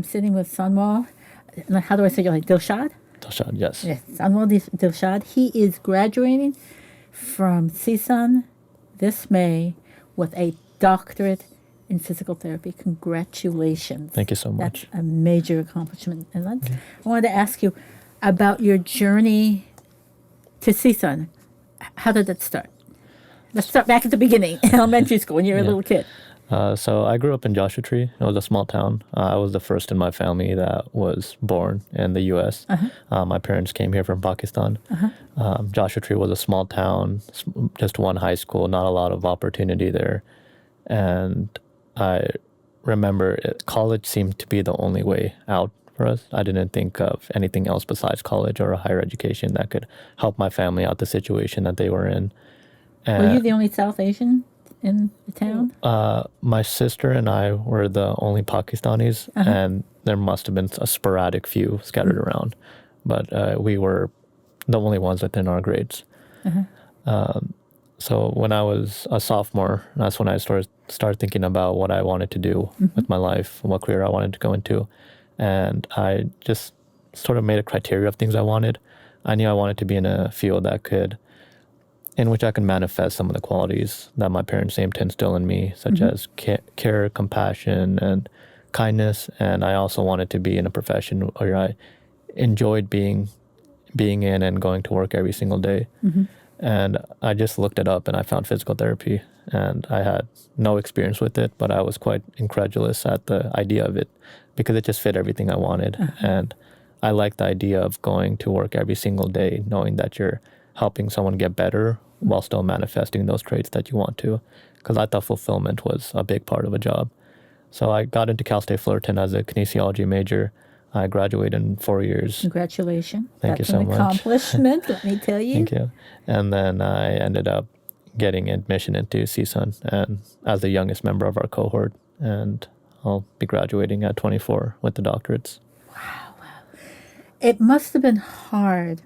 I'm sitting with Sanwal. How do I say your name? Dilshad? Dilshad, yes. Yes, Sanwal Dilshad. He is graduating from CSUN this May with a doctorate in physical therapy. Congratulations. Thank you so much. That's a major accomplishment. And I wanted to ask you about your journey to CSUN. How did that start? Let's start back at the beginning, elementary school, when you were a little kid. So I grew up in Joshua Tree. It was a small town. I was the first in my family that was born in the U.S. My parents came here from Pakistan. Joshua Tree was a small town, just one high school, not a lot of opportunity there. And I remember college seemed to be the only way out for us. I didn't think of anything else besides college or a higher education that could help my family out the situation that they were in. Were you the only South Asian in the town? My sister and I were the only Pakistanis, and there must have been a sporadic few scattered around, but we were the only ones within our grades. So when I was a sophomore, that's when I started thinking about what I wanted to do with my life, what career I wanted to go into, and I just sort of made a criteria of things I wanted. I knew I wanted to be in a field in which I can manifest some of the qualities that my parents aimed to instill in me, such as care, compassion, and kindness. And I also wanted to be in a profession where I enjoyed being in and going to work every single day. And I just looked it up and I found physical therapy. And I had no experience with it, but I was quite incredulous at the idea of it because it just fit everything I wanted. And I liked the idea of going to work every single day, knowing that you're helping someone get better while still manifesting those traits that you want to, because I thought fulfillment was a big part of a job. So I got into Cal State Fullerton as a kinesiology major. I graduated in 4 years. Congratulations. Thank you so much. That's an accomplishment, let me tell you. Thank you. And then I ended up getting admission into CSUN and as the youngest member of our cohort, and I'll be graduating at 24 with the doctorates. Wow. It must have been hard.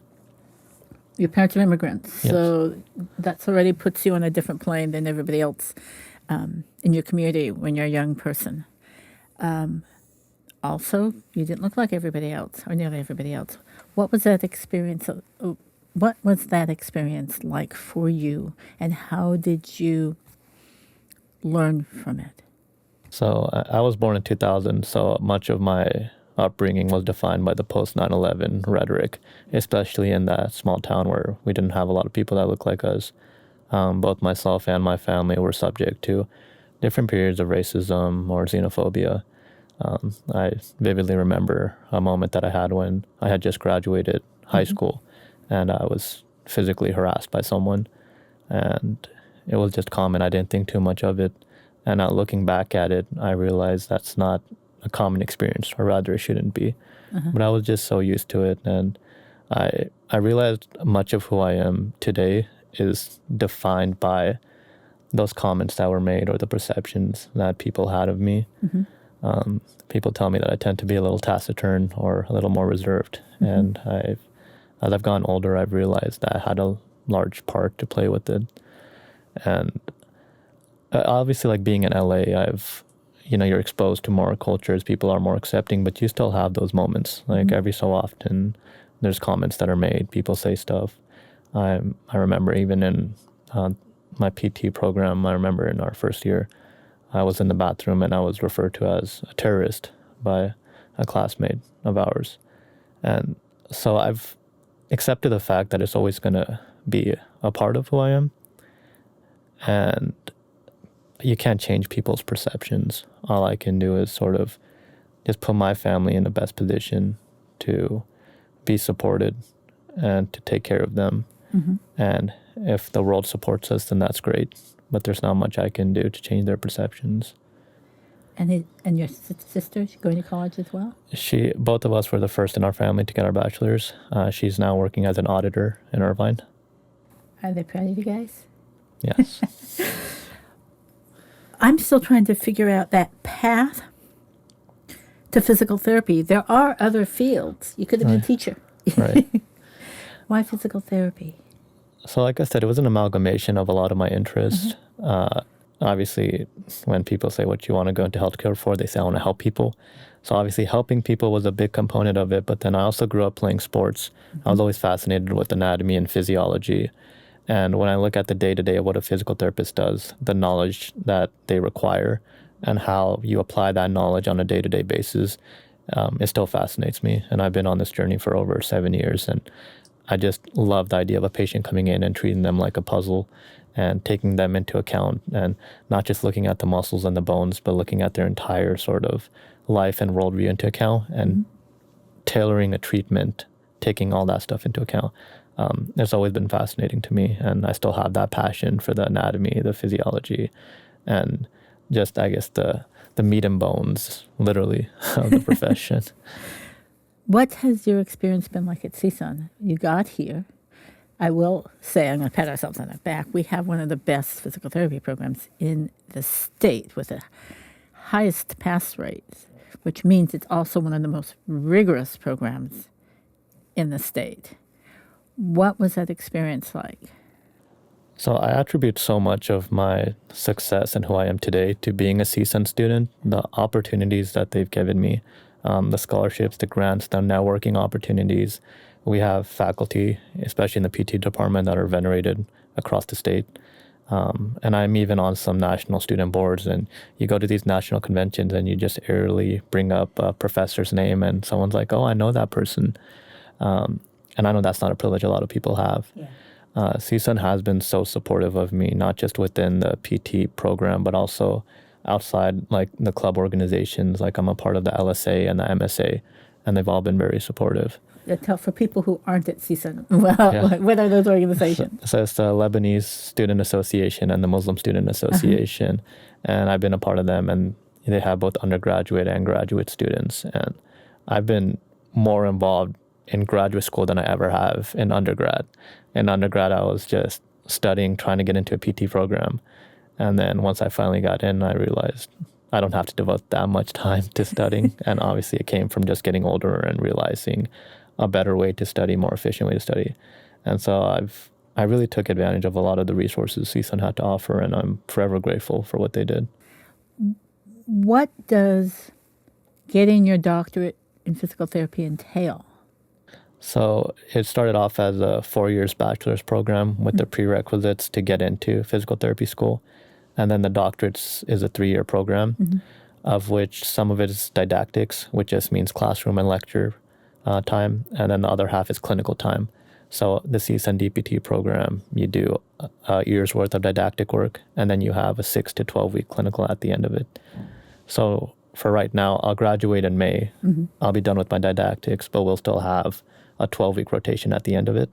Your parents are immigrants, Yes. so that's already puts you on a different plane than everybody else in your community when you're a young person. Also, you didn't look like everybody else, or nearly everybody else. What was that experience? What was that experience like for you, and how did you learn from it? So I was born in 2000, so much of my upbringing was defined by the post 9/11 rhetoric, especially in that small town where we didn't have a lot of people that looked like us. Both myself and my family were subject to different periods of racism or xenophobia. I vividly remember a moment that I had when I had just graduated high school and I was physically harassed by someone, and it was just common. I didn't think too much of it, and now looking back at it, I realized that's not a common experience, or rather it shouldn't be. But I was just so used to it, and I realized much of who I am today is defined by those comments that were made or the perceptions that people had of me. People tell me that I tend to be a little taciturn or a little more reserved, and as I've gotten older, I've realized that I had a large part to play with it. And obviously, like being in LA, you're exposed to more cultures, people are more accepting, but you still have those moments. Like every so often, there's comments that are made, people say stuff. I remember even in my PT program, I remember in our first year, I was in the bathroom and I was referred to as a terrorist by a classmate of ours. And so I've accepted the fact that it's always going to be a part of who I am. And you can't change people's perceptions. All I can do is sort of just put my family in the best position to be supported and to take care of them. And if the world supports us, then that's great. But there's not much I can do to change their perceptions. And your sister, she going to college as well? Both of us were the first in our family to get our bachelor's. She's now working as an auditor in Irvine. Are they proud of you guys? Yes. I'm still trying to figure out that path to physical therapy. There are other fields. You could have been a teacher. Right. Why physical therapy? So like I said, it was an amalgamation of a lot of my interests. obviously, when people say what you want to go into healthcare for, they say I want to help people. So obviously, helping people was a big component of it. But then I also grew up playing sports. I was always fascinated with anatomy and physiology. And when I look at the day-to-day of what a physical therapist does, the knowledge that they require and how you apply that knowledge on a day-to-day basis, it still fascinates me. And I've been on this journey for over 7 years. And I just love the idea of a patient coming in and treating them like a puzzle and taking them into account, and not just looking at the muscles and the bones, but looking at their entire sort of life and worldview into account, and tailoring a treatment, taking all that stuff into account. It's always been fascinating to me, and I still have that passion for the anatomy, the physiology, and just, I guess, the meat and bones, literally, of the profession. What has your experience been like at CSUN? You got here. I will say, I'm going to pat ourselves on the back. We have one of the best physical therapy programs in the state with the highest pass rates, which means it's also one of the most rigorous programs in the state. What was that experience like? So I attribute so much of my success and who I am today to being a CSUN student, the opportunities that they've given me, the scholarships, the grants, the networking opportunities. We have faculty, especially in the PT department, that are venerated across the state. And I'm even on some national student boards, and you go to these national conventions and you just airily bring up a professor's name and someone's like, oh, I know that person. And I know that's not a privilege a lot of people have. Yeah. CSUN has been so supportive of me, not just within the PT program, but also outside, like the club organizations. Like I'm a part of the LSA and the MSA, and they've all been very supportive. For people who aren't at CSUN, what are those organizations? So it's the Lebanese Student Association and the Muslim Student Association, and I've been a part of them, and they have both undergraduate and graduate students. And I've been more involved in graduate school than I ever have in undergrad. In undergrad, I was just studying, trying to get into a PT program. And then once I finally got in, I realized I don't have to devote that much time to studying. And obviously it came from just getting older and realizing a better way to study, more efficient way to study. And so I really took advantage of a lot of the resources CSUN had to offer, and I'm forever grateful for what they did. What does getting your doctorate in physical therapy entail? So it started off as a 4 years bachelor's program with the prerequisites to get into physical therapy school. And then the doctorate is a 3-year program, of which some of it is didactics, which just means classroom and lecture time, and then the other half is clinical time. So the CSUN DPT program, you do a year's worth of didactic work, and then you have a 6 to 12 week clinical at the end of it. So for right now, I'll graduate in May. I'll be done with my didactics, but we'll still have a 12-week rotation at the end of it.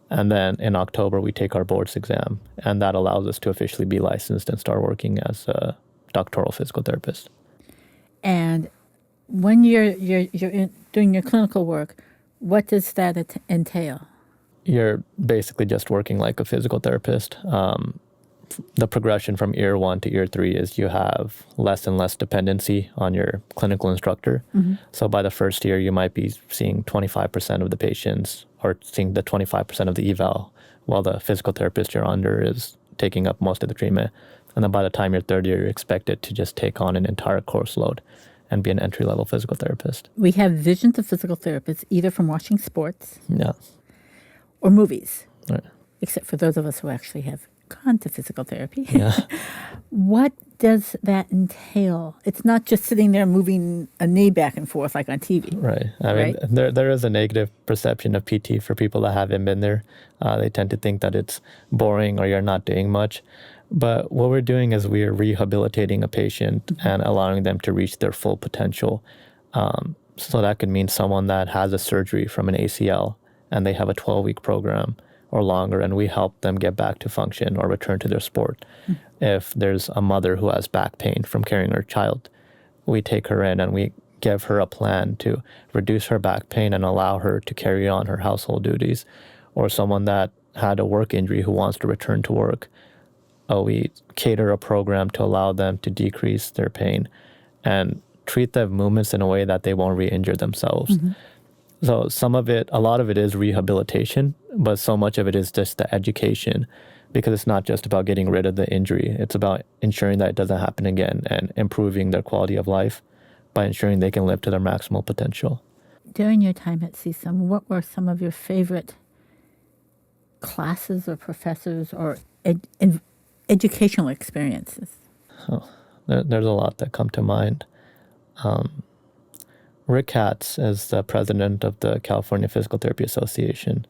And then in October, we take our boards exam, and that allows us to officially be licensed and start working as a doctoral physical therapist. And when you're doing your clinical work, what does that entail? You're basically just working like a physical therapist. The progression from year 1 to year 3 is you have less and less dependency on your clinical instructor. So by the first year, you might be seeing 25% of the patients or seeing the 25% of the eval, while the physical therapist you're under is taking up most of the treatment. And then by the time you're third year, you're expected to just take on an entire course load and be an entry-level physical therapist. We have visions of physical therapists either from watching sports or movies, right, except for those of us who actually have gone to physical therapy. Yeah. What does that entail? It's not just sitting there moving a knee back and forth like on TV. Right. I mean, there is a negative perception of PT for people that haven't been there. They tend to think that it's boring or you're not doing much. But what we're doing is we are rehabilitating a patient and allowing them to reach their full potential. So that could mean someone that has a surgery from an ACL and they have a 12-week program or longer, and we help them get back to function or return to their sport. If there's a mother who has back pain from carrying her child, we take her in and we give her a plan to reduce her back pain and allow her to carry on her household duties. Or someone that had a work injury who wants to return to work, we cater a program to allow them to decrease their pain and treat their movements in a way that they won't re-injure themselves. So a lot of it is rehabilitation, but so much of it is just the education because it's not just about getting rid of the injury. It's about ensuring that it doesn't happen again and improving their quality of life by ensuring they can live to their maximal potential. During your time at CSUM, what were some of your favorite classes or professors or educational experiences? There's a lot that come to mind. Rick Katz is the president of the California Physical Therapy Association,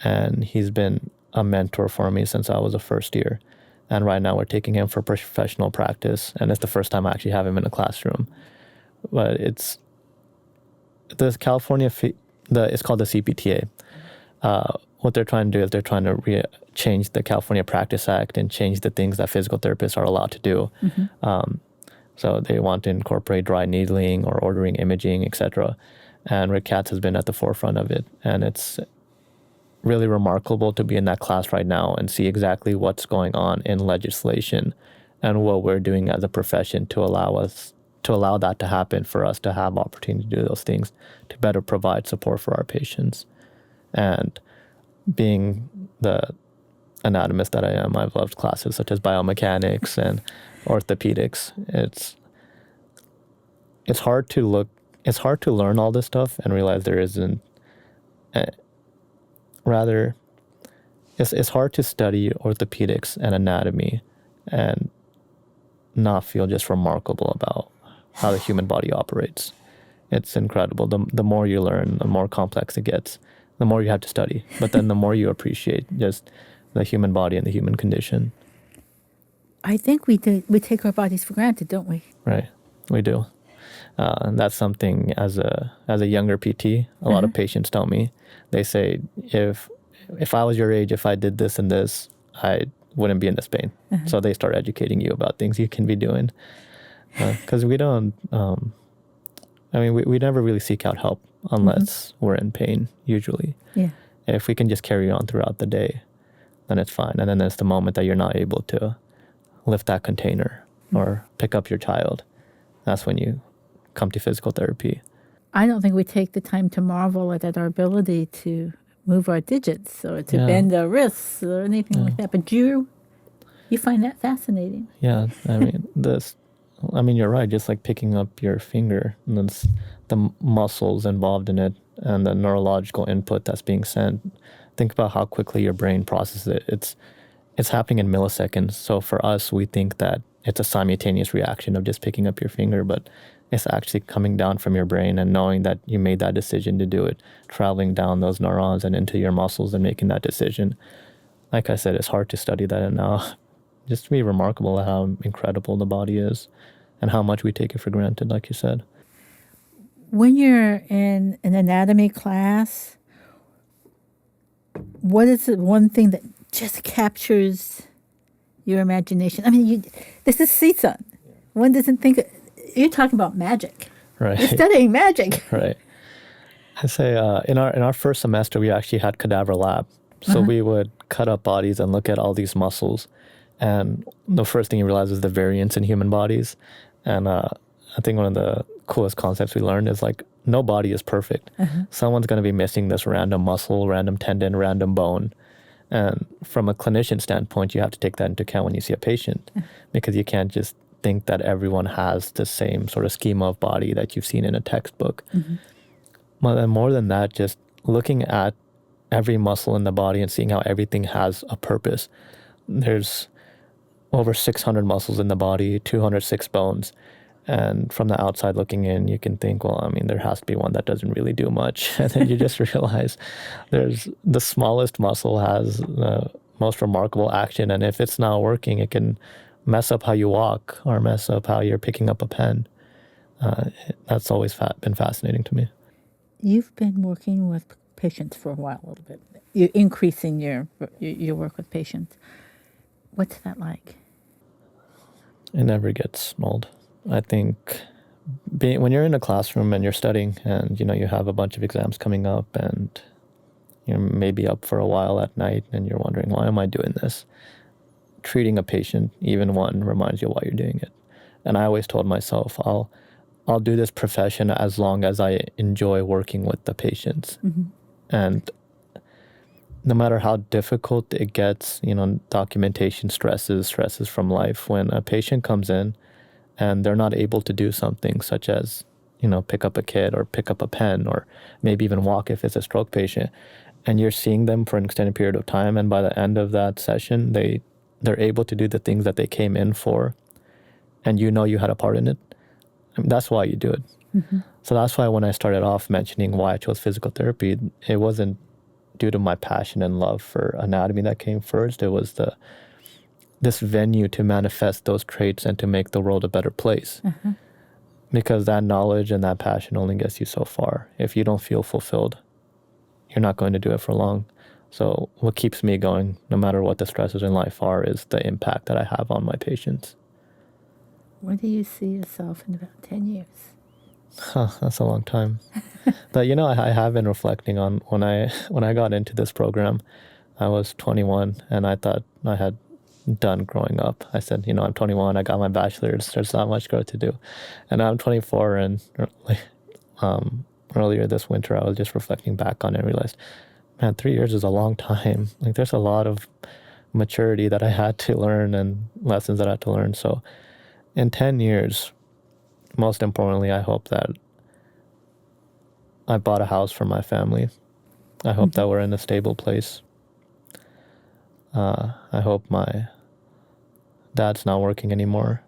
and he's been a mentor for me since I was a first year. And right now we're taking him for professional practice, and it's the first time I actually have him in a classroom. But it's the California, it's called the CPTA. What they're trying to do is they're trying to change the California Practice Act and change the things that physical therapists are allowed to do. So they want to incorporate dry needling or ordering imaging, etc. And Rick Katz has been at the forefront of it. And it's really remarkable to be in that class right now and see exactly what's going on in legislation and what we're doing as a profession to allow that to happen, for us to have opportunity to do those things, to better provide support for our patients. And being the anatomist that I am, I've loved classes such as biomechanics and orthopedics. It's hard to learn all this stuff and realize there isn't, rather, it's hard to study orthopedics and anatomy and not feel just remarkable about how the human body operates. It's incredible. The more you learn, the more complex it gets, the more you have to study. But then the more you appreciate just the human body and the human condition. I think we take our bodies for granted, don't we? Right, we do. And that's something as a younger PT, a lot of patients tell me. They say, if I was your age, if I did this and this, I wouldn't be in this pain. So they start educating you about things you can be doing. Because we don't, we never really seek out help unless we're in pain, usually. Yeah. If we can just carry on throughout the day, then it's fine. And then there's the moment that you're not able to lift that container or pick up your child. That's when you come to physical therapy. I don't think we take the time to marvel at our ability to move our digits or to bend our wrists or anything like that. But you find that fascinating. Yeah, you're right. Just like picking up your finger, and it's the muscles involved in it and the neurological input that's being sent. Think about how quickly your brain processes it. It's happening in milliseconds. So for us, we think that it's a simultaneous reaction of just picking up your finger, but it's actually coming down from your brain and knowing that you made that decision to do it, traveling down those neurons and into your muscles and making that decision. Like I said, it's hard to study that, and now just to be remarkable at how incredible the body is and how much we take it for granted, like you said. When you're in an anatomy class, what is the one thing that just captures your imagination? I mean, this is CSUN. One doesn't think, you're talking about magic. Right. You're studying magic. Right. I say in our first semester, we actually had cadaver lab. So we would cut up bodies and look at all these muscles. And the first thing you realize is the variance in human bodies. And I think one of the coolest concepts we learned is like, no body is perfect. Someone's going to be missing this random muscle, random tendon, random bone. And from a clinician standpoint, you have to take that into account when you see a patient, because you can't just think that everyone has the same sort of schema of body that you've seen in a textbook. But then more than that, just looking at every muscle in the body and seeing how everything has a purpose. There's over 600 muscles in the body, 206 bones. And from the outside looking in, you can think, well, there has to be one that doesn't really do much. And then you just realize the smallest muscle has the most remarkable action. And if it's not working, it can mess up how you walk or mess up how you're picking up a pen. That's always been fascinating to me. You've been working with patients for a while, a little bit. You're increasing your work with patients. What's that like? It never gets old. I think when you're in a classroom and you're studying and, you have a bunch of exams coming up and you're maybe up for a while at night and you're wondering, why am I doing this? Treating a patient, even one, reminds you why you're doing it. And I always told myself, I'll do this profession as long as I enjoy working with the patients. And no matter how difficult it gets, documentation stresses from life, when a patient comes in and they're not able to do something such as, pick up a kid or pick up a pen or maybe even walk if it's a stroke patient, and you're seeing them for an extended period of time, and by the end of that session, they're able to do the things that they came in for, and you had a part in it. I mean, that's why you do it. Mm-hmm. So that's why when I started off mentioning why I chose physical therapy, it wasn't due to my passion and love for anatomy that came first. It was this venue to manifest those traits and to make the world a better place. Uh-huh. Because that knowledge and that passion only gets you so far. If you don't feel fulfilled, you're not going to do it for long. So what keeps me going, no matter what the stresses in life are, is the impact that I have on my patients. Where do you see yourself in about 10 years? That's a long time. But I have been reflecting on when I got into this program. I was 21 and I thought I had done growing up. I said, I'm 21, I got my bachelor's, there's not much growth to do. And I'm 24, and earlier this winter I was just reflecting back on it and realized, man, 3 years is a long time. Like, there's a lot of maturity that I had to learn and lessons that I had to learn. So in 10 years, most importantly, I hope that I bought a house for my family. I hope that we're in a stable place. I hope my dad's not working anymore.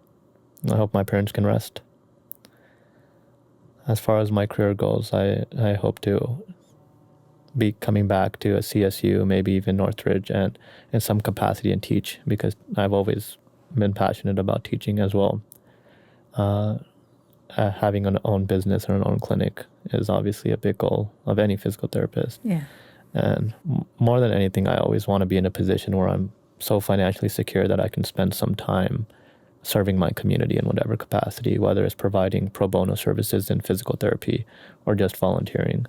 I hope my parents can rest. As far as my career goes, I hope to be coming back to a CSU, maybe even Northridge, and in some capacity and teach, because I've always been passionate about teaching as well. Having an own business or an own clinic is obviously a big goal of any physical therapist. Yeah. And more than anything, I always want to be in a position where I'm so financially secure that I can spend some time serving my community in whatever capacity, whether it's providing pro bono services in physical therapy or just volunteering.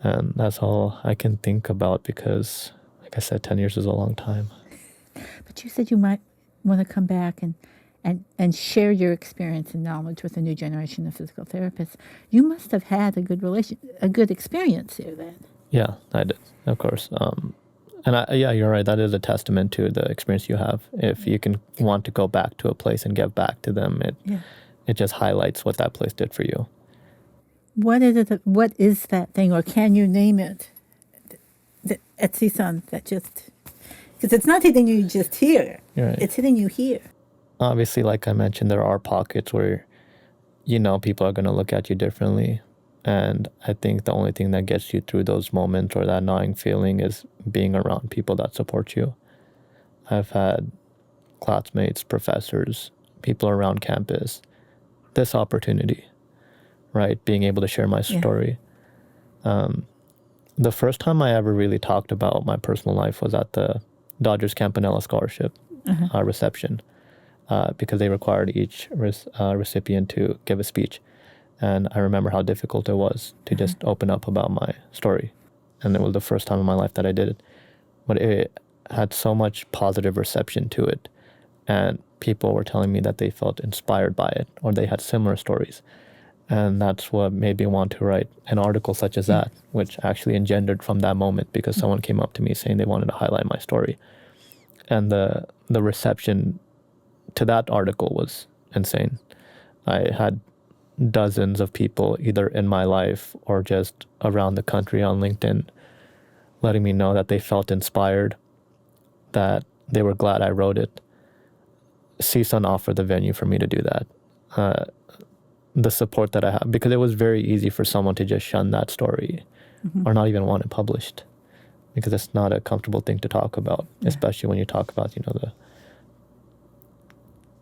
And that's all I can think about because, like I said, 10 years is a long time. But you said you might want to come back and share your experience and knowledge with a new generation of physical therapists. You must have had a good experience here then. Yeah, I did, of course. Yeah, you're right. That is a testament to the experience you have. If you can want to go back to a place and give back to them, it just highlights what that place did for you. What is that thing, or can you name it at CSUN that just, because it's not hitting you just here. Right. It's hitting you here. Obviously, like I mentioned, there are pockets where, people are going to look at you differently. And I think the only thing that gets you through those moments or that gnawing feeling is being around people that support you. I've had classmates, professors, people around campus, this opportunity, right? Being able to share my story. The first time I ever really talked about my personal life was at the Dodgers Campanella Scholarship reception, because they required each recipient to give a speech. And I remember how difficult it was to just open up about my story. And it was the first time in my life that I did it. But it had so much positive reception to it. And people were telling me that they felt inspired by it, or they had similar stories. And that's what made me want to write an article such as that, which actually engendered from that moment, because someone came up to me saying they wanted to highlight my story. And the reception to that article was insane. I had dozens of people either in my life or just around the country on LinkedIn letting me know that they felt inspired, that they were glad I wrote it. CSUN offered the venue for me to do that. The support that I have, because it was very easy for someone to just shun that story or not even want it published, because it's not a comfortable thing to talk about, especially when you talk about,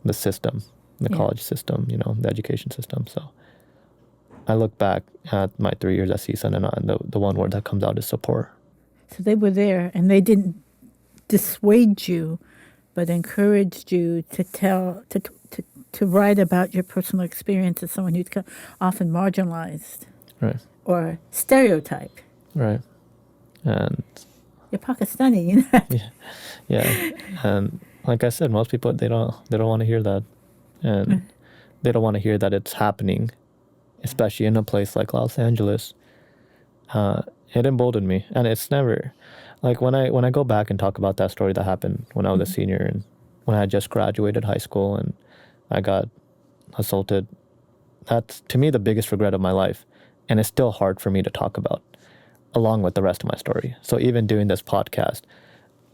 the system, the college system, the education system. So I look back at my 3 years at CSUN, and the one word that comes out is support. So they were there, and they didn't dissuade you, but encouraged you to write about your personal experience as someone who's often marginalized, Right. or stereotyped. Right. And You're Pakistani, yeah. And like I said, most people, they don't want to hear that. And they don't want to hear that it's happening, especially in a place like Los Angeles. it emboldened me. And it's never like when I go back and talk about that story that happened when I was a senior and when I had just graduated high school and I got assaulted, that's to me the biggest regret of my life. And it's still hard for me to talk about along with the rest of my story. So even doing this podcast,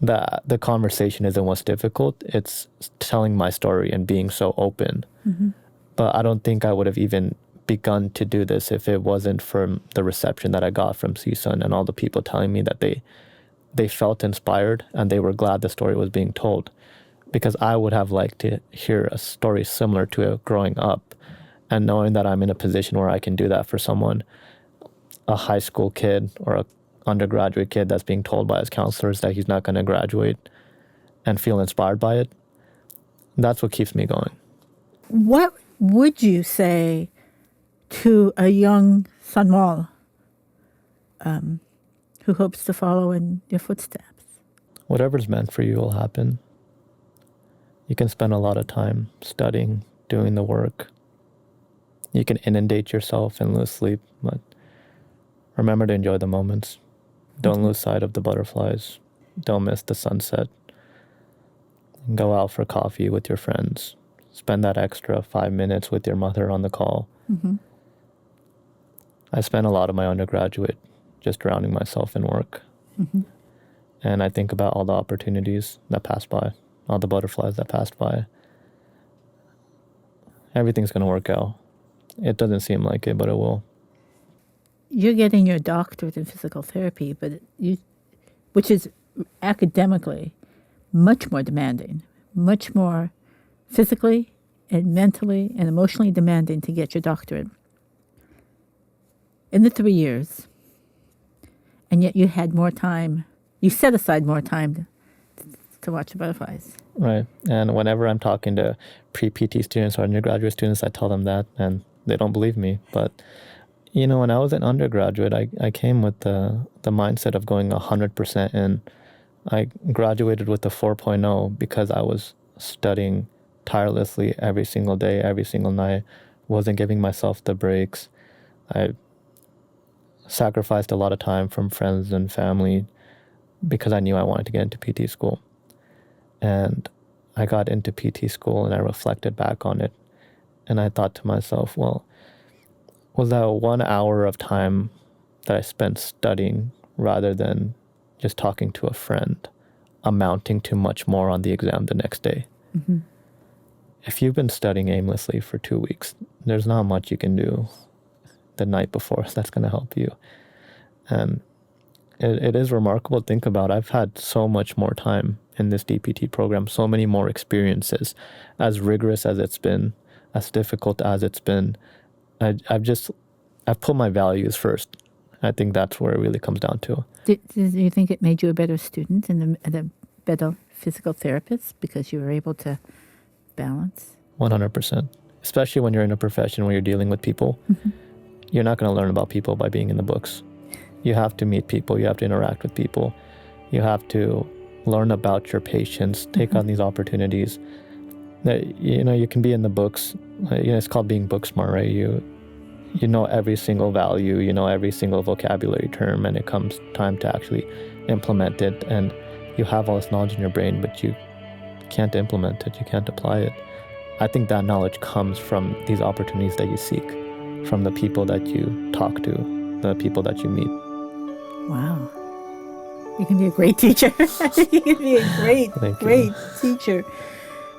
the conversation isn't what's difficult. It's telling my story and being so open. But I don't think I would have even begun to do this if it wasn't for the reception that I got from CSUN and all the people telling me that they felt inspired and they were glad the story was being told. Because I would have liked to hear a story similar to it growing up, and knowing that I'm in a position where I can do that for someone, a high school kid or a undergraduate kid that's being told by his counselors that he's not going to graduate and feel inspired by it. That's what keeps me going. What would you say to a young Sanwal who hopes to follow in your footsteps? Whatever's meant for you will happen. You can spend a lot of time studying, doing the work. You can inundate yourself and lose sleep, but remember to enjoy the moments. Don't lose sight of the butterflies. Don't miss the sunset. Go out for coffee with your friends. Spend that extra 5 minutes with your mother on the call. I spent a lot of my undergraduate just drowning myself in work. And I think about all the opportunities that passed by, all the butterflies that passed by. Everything's going to work out. It doesn't seem like it, but it will. You're getting your doctorate in physical therapy, which is academically much more demanding, much more physically and mentally and emotionally demanding to get your doctorate. In the 3 years, and yet you had more time, you set aside more time to watch the butterflies. Right. And whenever I'm talking to pre-PT students or undergraduate students, I tell them that, and they don't believe me. But, you know, when I was an undergraduate, I came with the mindset of going 100% in. I graduated with a 4.0 because I was studying tirelessly every single day, every single night, wasn't giving myself the breaks. I sacrificed a lot of time from friends and family because I knew I wanted to get into PT school. And I got into PT school and I reflected back on it. And I thought to myself, well, was that 1 hour of time that I spent studying rather than just talking to a friend amounting to much more on the exam the next day? If you've been studying aimlessly for 2 weeks, there's not much you can do the night before that's going to help you. And it is remarkable to think about. I've had so much more time in this DPT program, so many more experiences, as rigorous as it's been, as difficult as it's been. I've put my values first. I think that's where it really comes down to. Do you think it made you a better student and a better physical therapist because you were able to balance? 100%. Especially when you're in a profession where you're dealing with people. You're not going to learn about people by being in the books. You have to meet people. You have to interact with people. You have to learn about your patients, take on these opportunities. You know, you can be in the books. It's called being book smart, right? You know every single value, you know every single vocabulary term, and it comes time to actually implement it. And you have all this knowledge in your brain, but you can't implement it. You can't apply it. I think that knowledge comes from these opportunities that you seek, from the people that you talk to, the people that you meet. Wow. You can be a great teacher. You can be a great teacher.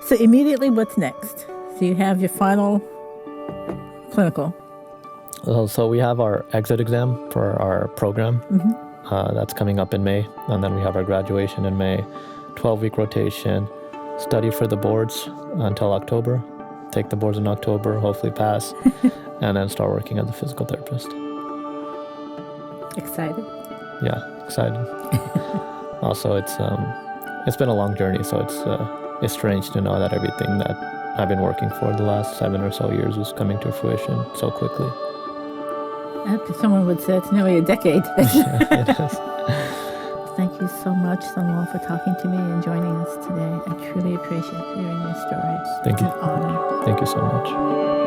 So immediately, what's next? So you have your final clinical. So we have our exit exam for our program. That's coming up in May. And then we have our graduation in May, 12-week rotation, study for the boards until October, take the boards in October, hopefully pass, and then start working as a physical therapist. Excited? Yeah, excited. Also, it's been a long journey, so it's strange to know that everything that I've been working for the last 7 or so years is coming to fruition so quickly. Someone would say it's nearly a decade. Yeah, it is. Thank you so much, Sanwal, for talking to me and joining us today. I truly appreciate hearing your story. Thank you. It's an honor. Thank you so much.